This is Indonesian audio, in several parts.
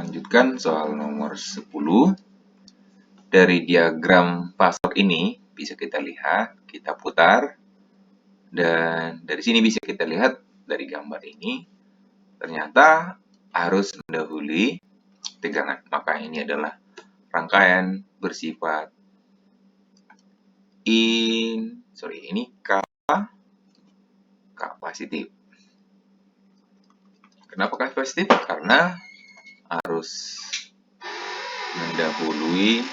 lanjutkan soal nomor 10. Dari diagram pasok ini bisa kita lihat, kita putar, dan dari sini bisa kita lihat dari gambar ini, ternyata arus mendahului tegangan. Maka ini adalah rangkaian bersifat ini kapasitif. Kenapa kapasitif? Karena arus mendahului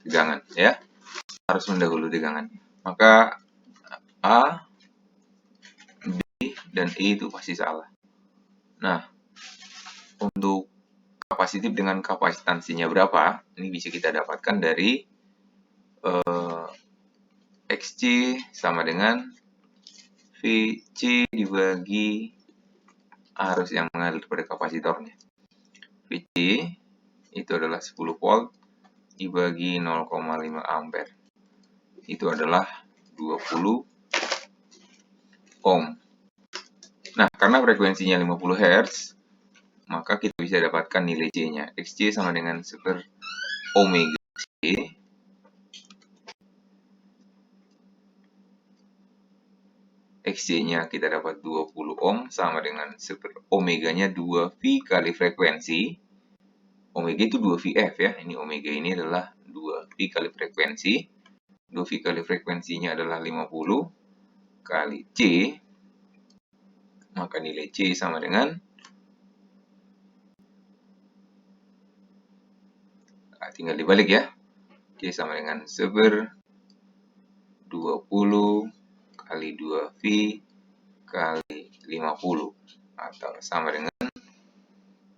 tegangan, ya. Harus mendahului tegangan. Maka A, B, dan E itu pasti salah. Nah, untuk kapasitif dengan kapasitansinya berapa? Ini bisa kita dapatkan dari XC sama dengan VC dibagi arus yang mengalir pada kapasitornya. VC itu adalah 10 volt dibagi 0,5 ampere. Itu adalah 20 ohm. Nah, karena frekuensinya 50 Hz, maka kita bisa dapatkan nilai C-nya. XC sama dengan seper omega C. XC-nya kita dapat 20 ohm sama dengan seper omeganya 2V kali frekuensi. Omega itu 2VF ya. Ini omega ini adalah 2V kali frekuensi. 2V kali frekuensinya adalah 50 kali C. Maka nilai C sama dengan tinggal dibalik ya. C sama dengan seper 20 kali 2V kali 50 atau sama dengan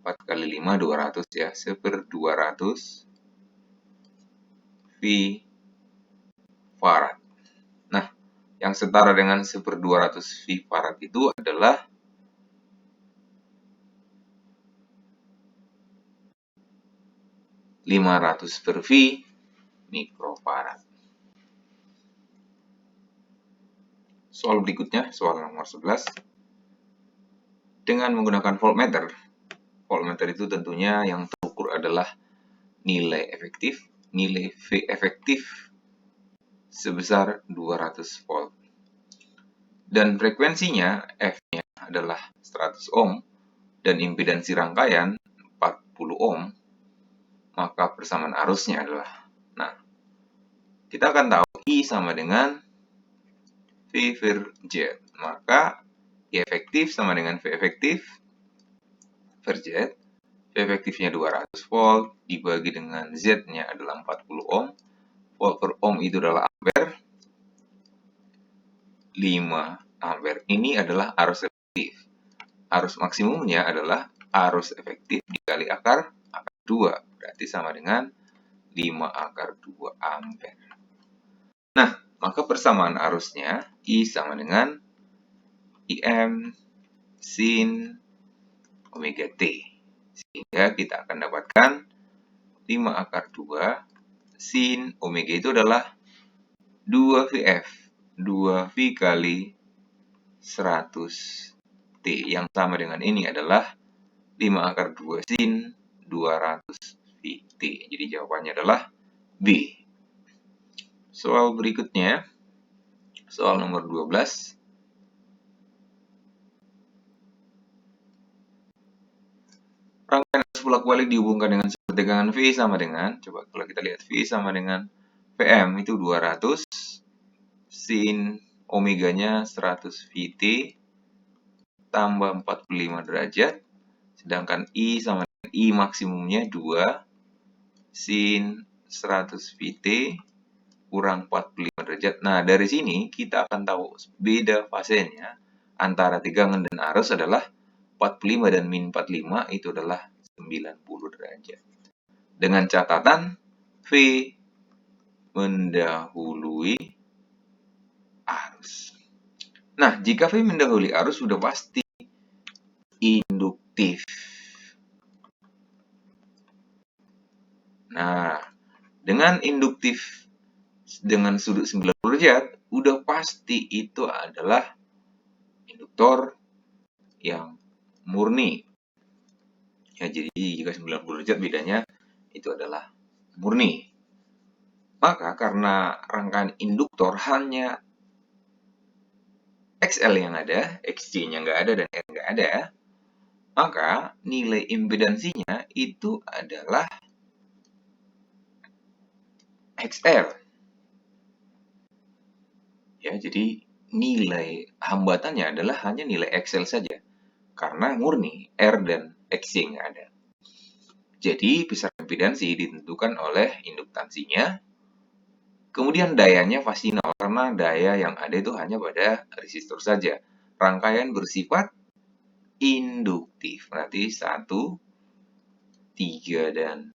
4 kali 5 200 ya, seper 200 V farad. Nah, yang setara dengan seper 200 V farad itu adalah 500 per V mikrofarad. Soal berikutnya, soal nomor 11. Dengan menggunakan voltmeter. Voltmeter itu tentunya yang terukur adalah nilai efektif, nilai V efektif sebesar 200 volt. Dan frekuensinya F-nya adalah 100 ohm dan impedansi rangkaian 40 ohm, maka persamaan arusnya adalah, nah, kita akan tahu I sama dengan V per Z. Maka I efektif sama dengan V efektif per Z. V efektifnya 200 volt dibagi dengan Z-nya adalah 40 ohm. Volt per ohm itu adalah ampere. 5 ampere. Ini adalah arus efektif. Arus maksimumnya adalah arus efektif dikali akar 2. Berarti sama dengan 5 akar 2 ampere. Nah, maka persamaan arusnya I sama dengan IM sin omega T. Sehingga kita akan dapatkan 5 akar 2 sin omega itu adalah 2VF. 2V kali 100 T. Yang sama dengan ini adalah 5 akar 2 sin 200 VT. Jadi jawabannya adalah B. Soal berikutnya, soal nomor 12. Rangkaian arus bolak-balik dihubungkan dengan sumber tegangan V sama dengan, coba kalau kita lihat V sama dengan Vm itu 200 sin omeganya 100 VT tambah 45 derajat, sedangkan I sama dengan I maksimumnya 2 sin 100 VT kurang 45 derajat. Nah, dari sini kita akan tahu beda fasenya antara tegangan dan arus adalah 45 dan min 45 itu adalah 90 derajat. Dengan catatan V mendahului arus. Nah, jika V mendahului arus sudah pasti induktif. Nah, dengan induktif dengan sudut 90 derajat, udah pasti itu adalah induktor yang murni. Ya, jadi jika 90 derajat bedanya itu adalah murni. Maka karena rangkaian induktor hanya XL yang ada, XC-nya nggak ada dan R nggak ada, maka nilai impedansinya itu adalah XL. Ya, jadi nilai hambatannya adalah hanya nilai XL saja. Karena murni R dan XC nggak ada. Jadi besaran impedansi ditentukan oleh induktansinya. Kemudian dayanya pasti nol, karena daya yang ada itu hanya pada resistor saja. Rangkaian bersifat induktif. Berarti 1, 3, dan